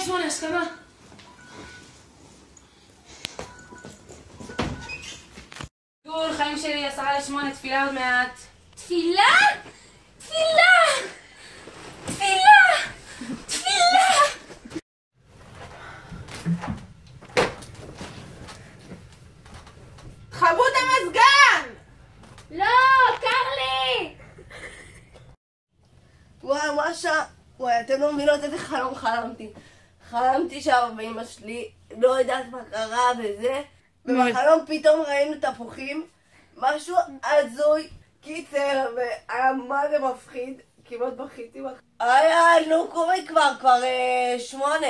8, הסכמה. גול, חיים שלי, 7:50, תפילה עוד מעט. תפילה? תפילה! תפילה! תפילה! תכבו את המזגן! לא, קר לי! וואי, משה, וואי, אתם לא מבינות איזה חלום חלמתי. חלמתי שאבא ואמא שלי לא יודעת מה קרה וזה, ובחלום פתאום ראינו תפוחים, משהו הזוי, קיצר, והיה מה זה מפחיד, כמעט בכיתי. נו קומי כבר 8.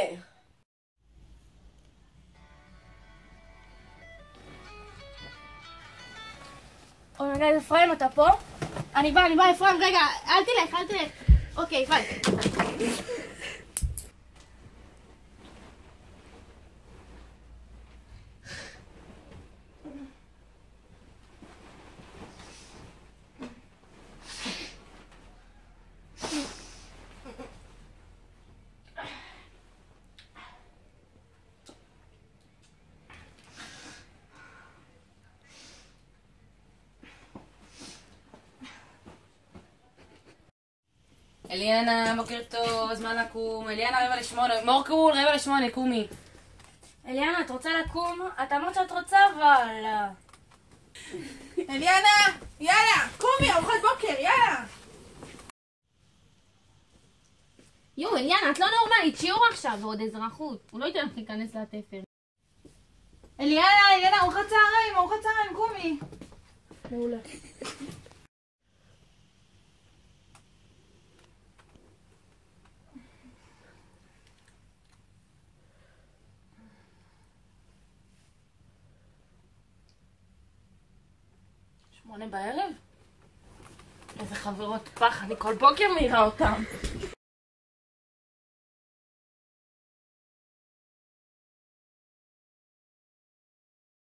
רגע, אפרים, אתה פה? אני בא, אפרים, רגע, אל תלך. אוקיי, ביי. אליאנה, בוקר טוב, זמן לקום. אליאנה, 7:45. מורקול, 7:45, קומי. אליאנה, את רוצה לקום? את אמרת שאת רוצה, אבל... אליאנה, יאללה, קומי, ארוחת בוקר, יאללה. יו, אליאנה, את לא נורמלית, שיעור עכשיו ועוד אזרחות. הוא לא ייתן לך להיכנס לתפר. אליאנה, ארוחת צהריים, קומי. מעולה. בערב? איזה חברות פח, אני כל בוקר מעירה אותם.